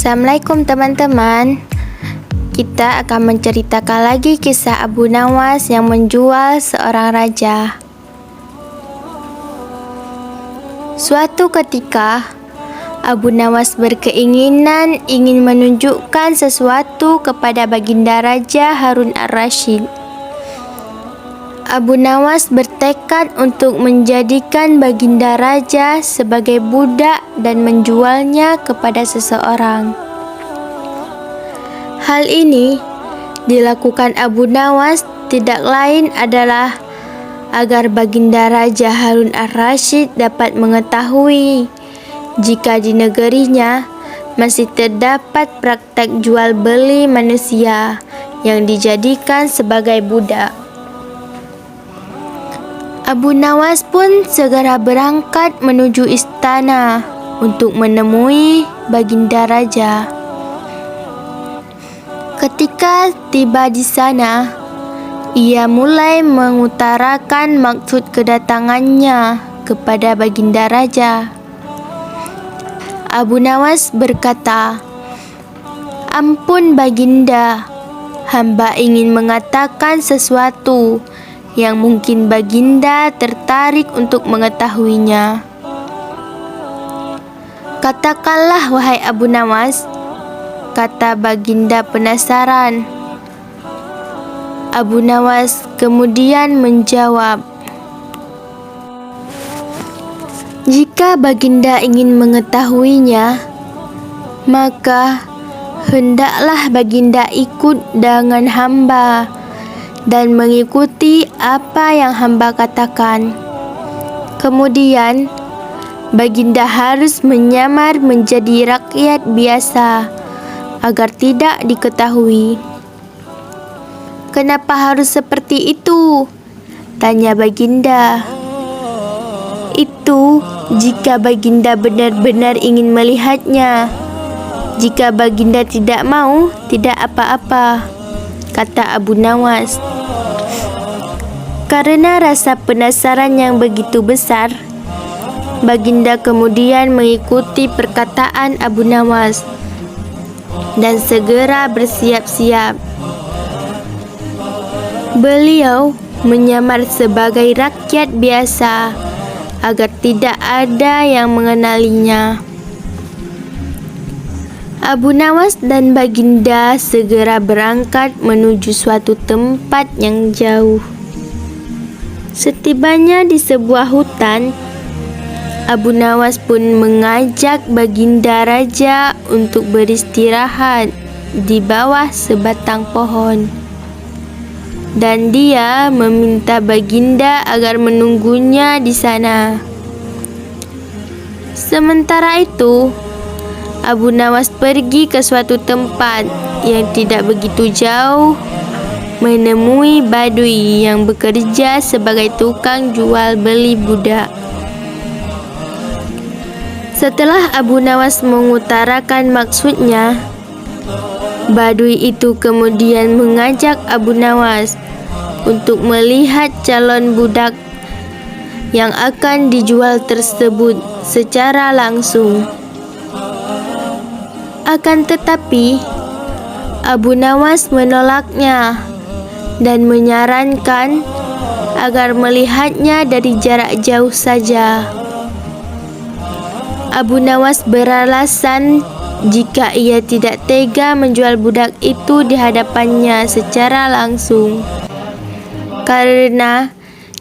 Assalamualaikum teman-teman. Kita akan menceritakan lagi kisah Abu Nawas yang menjual seorang raja. Suatu ketika, Abu Nawas berkeinginan ingin menunjukkan sesuatu kepada baginda Raja Harun ar-Rasyid. Abu Nawas bertekad untuk menjadikan baginda raja sebagai budak dan menjualnya kepada seseorang. Hal ini dilakukan Abu Nawas tidak lain adalah agar baginda Raja Harun ar-Rasyid dapat mengetahui jika di negerinya masih terdapat praktek jual beli manusia yang dijadikan sebagai budak. Abu Nawas pun segera berangkat menuju istana untuk menemui baginda raja. Ketika tiba di sana, ia mulai mengutarakan maksud kedatangannya kepada baginda raja. Abu Nawas berkata, "Ampun baginda, hamba ingin mengatakan sesuatu yang mungkin baginda tertarik untuk mengetahuinya." "Katakanlah wahai Abu Nawas," kata baginda penasaran. Abu Nawas kemudian menjawab, "Jika baginda ingin mengetahuinya, maka hendaklah baginda ikut dengan hamba dan mengikuti apa yang hamba katakan. Kemudian, baginda harus menyamar menjadi rakyat biasa agar tidak diketahui." "Kenapa harus seperti itu?" tanya baginda. "Itu jika baginda benar-benar ingin melihatnya. Jika baginda tidak mau, tidak apa-apa," kata Abu Nawas. Karena rasa penasaran yang begitu besar, baginda kemudian mengikuti perkataan Abu Nawas dan segera bersiap-siap. Beliau menyamar sebagai rakyat biasa agar tidak ada yang mengenalinya. Abu Nawas dan baginda segera berangkat menuju suatu tempat yang jauh. Setibanya di sebuah hutan, Abu Nawas pun mengajak baginda raja untuk beristirahat di bawah sebatang pohon, dan dia meminta baginda agar menunggunya di sana. Sementara itu, Abu Nawas pergi ke suatu tempat yang tidak begitu jauh, menemui Badui yang bekerja sebagai tukang jual beli budak. Setelah Abu Nawas mengutarakan maksudnya, Badui itu kemudian mengajak Abu Nawas untuk melihat calon budak yang akan dijual tersebut secara langsung. Akan tetapi, Abu Nawas menolaknya dan menyarankan agar melihatnya dari jarak jauh saja. Abu Nawas beralasan jika ia tidak tega menjual budak itu di hadapannya secara langsung, karena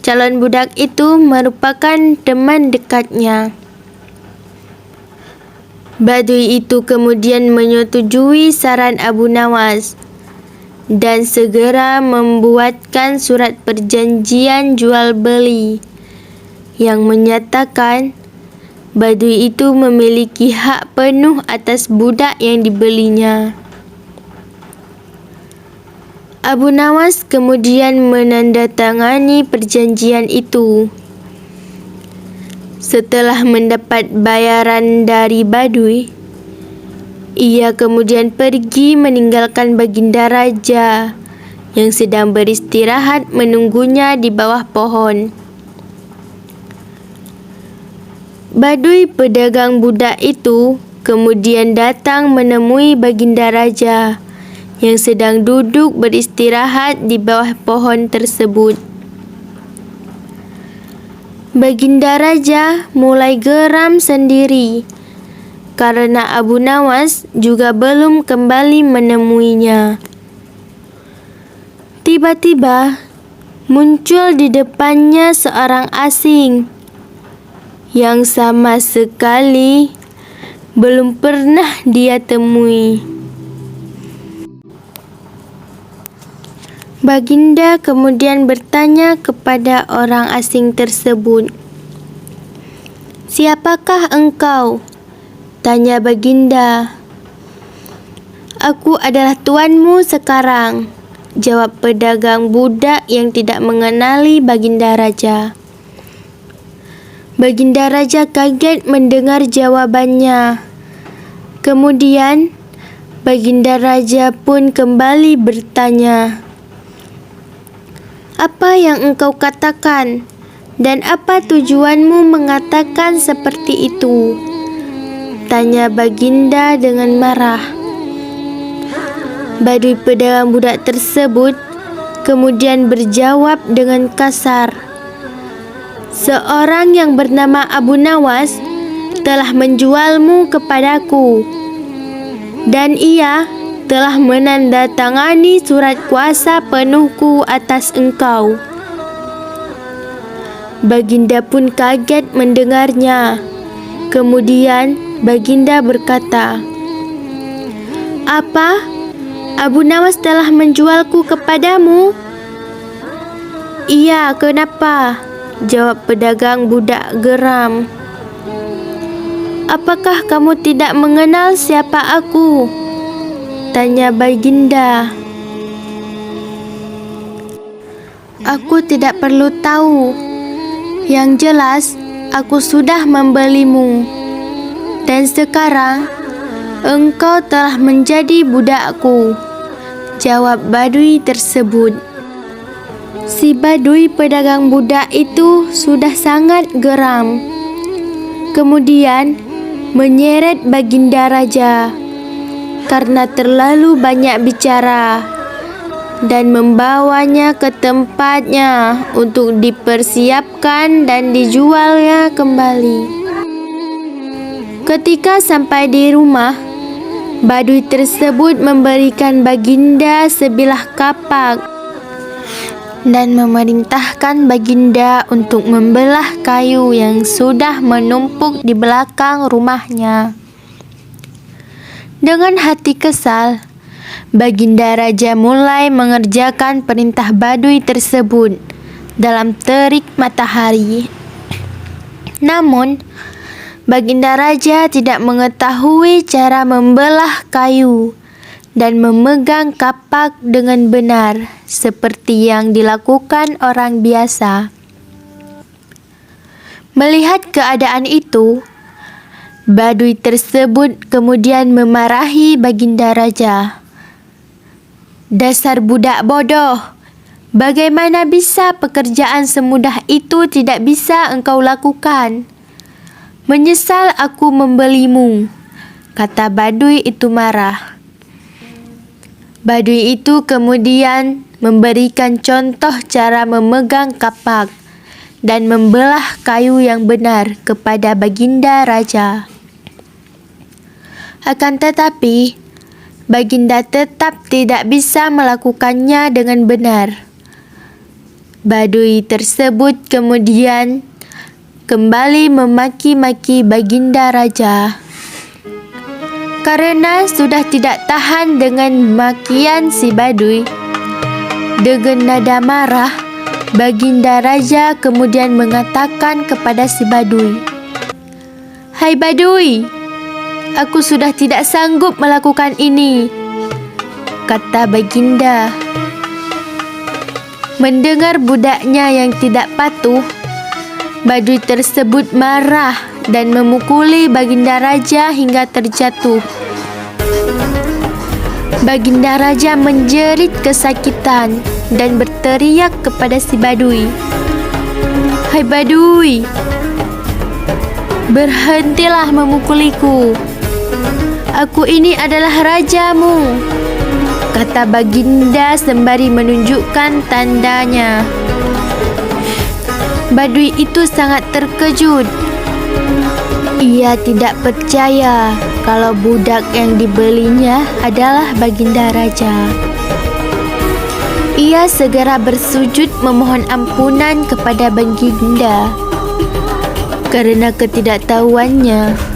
calon budak itu merupakan teman dekatnya. Badui itu kemudian menyetujui saran Abu Nawas dan segera membuatkan surat perjanjian jual beli yang menyatakan Badui itu memiliki hak penuh atas budak yang dibelinya. Abu Nawas kemudian menandatangani perjanjian itu. Setelah mendapat bayaran dari Badui, ia kemudian pergi meninggalkan baginda raja yang sedang beristirahat menunggunya di bawah pohon. Badui pedagang budak itu kemudian datang menemui Baginda Raja yang sedang duduk beristirahat di bawah pohon tersebut. Baginda Raja mulai geram sendiri karena Abu Nawas juga belum kembali menemuinya. Tiba-tiba muncul di depannya seorang asing yang sama sekali belum pernah dia temui. Baginda kemudian bertanya kepada orang asing tersebut, "Siapakah engkau?" Tanya Baginda. "Aku adalah tuanmu sekarang," jawab pedagang budak yang tidak mengenali Baginda Raja. Baginda Raja kaget mendengar jawabannya. Kemudian Baginda Raja pun kembali bertanya, "Apa yang engkau katakan dan apa tujuanmu mengatakan seperti itu?" Tanya Baginda dengan marah. Baduy pedagang budak tersebut kemudian berjawab dengan kasar, "Seorang yang bernama Abu Nawas telah menjualmu kepadaku, dan ia telah menandatangani surat kuasa penuhku atas engkau." Baginda pun kaget mendengarnya. Kemudian Baginda berkata, "Apa? Abu Nawas telah menjualku kepadamu?" "Iya, kenapa?" jawab pedagang budak geram. "Apakah kamu tidak mengenal siapa aku?" tanya Baginda. "Aku tidak perlu tahu. Yang jelas, aku sudah membelimu. Dan sekarang, engkau telah menjadi budakku," jawab Baduy tersebut. Si Baduy pedagang budak itu sudah sangat geram. Kemudian menyeret Baginda Raja karena terlalu banyak bicara dan membawanya ke tempatnya untuk dipersiapkan dan dijualnya kembali. Ketika sampai di rumah, Baduy tersebut memberikan Baginda sebilah kapak dan memerintahkan Baginda untuk membelah kayu yang sudah menumpuk di belakang rumahnya. Dengan hati kesal, Baginda Raja mulai mengerjakan perintah Baduy tersebut dalam terik matahari. Namun, Baginda Raja tidak mengetahui cara membelah kayu dan memegang kapak dengan benar seperti yang dilakukan orang biasa. Melihat keadaan itu, Baduy tersebut kemudian memarahi Baginda Raja. "Dasar budak bodoh, bagaimana bisa pekerjaan semudah itu tidak bisa engkau lakukan? Menyesal aku membelimu," kata Baduy itu marah. Baduy itu kemudian memberikan contoh cara memegang kapak dan membelah kayu yang benar kepada Baginda Raja. Akan tetapi, Baginda tetap tidak bisa melakukannya dengan benar. Baduy tersebut kemudian kembali memaki-maki Baginda Raja. Karena sudah tidak tahan dengan makian si Baduy, dengan nada marah, Baginda Raja kemudian mengatakan kepada si Baduy, "Hai Baduy, aku sudah tidak sanggup melakukan ini," kata Baginda. Mendengar budaknya yang tidak patuh, Baduy tersebut marah dan memukuli Baginda Raja hingga terjatuh. Baginda Raja menjerit kesakitan dan berteriak kepada si Baduy, "Hai Baduy, berhentilah memukuliku. Aku ini adalah rajamu, kata Baginda sembari menunjukkan tandanya. Badui itu sangat terkejut. Ia tidak percaya kalau budak yang dibelinya adalah Baginda Raja. Ia segera bersujud memohon ampunan kepada Baginda. Karena ketidaktahuannya,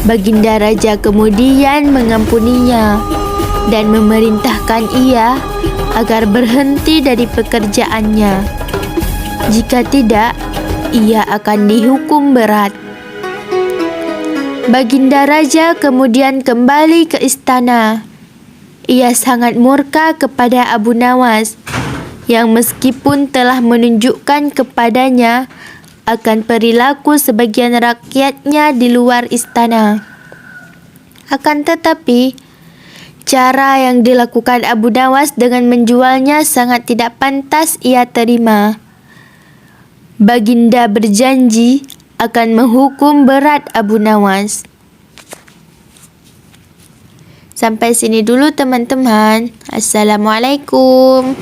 Baginda Raja kemudian mengampuninya dan memerintahkan ia agar berhenti dari pekerjaannya. Jika tidak, ia akan dihukum berat. Baginda Raja kemudian kembali ke istana. Ia sangat murka kepada Abu Nawas yang meskipun telah menunjukkan kepadanya akan perilaku sebagian rakyatnya di luar istana. Akan tetapi, cara yang dilakukan Abu Nawas dengan menjualnya sangat tidak pantas ia terima. Baginda berjanji akan menghukum berat Abu Nawas. Sampai sini dulu teman-teman. Assalamualaikum.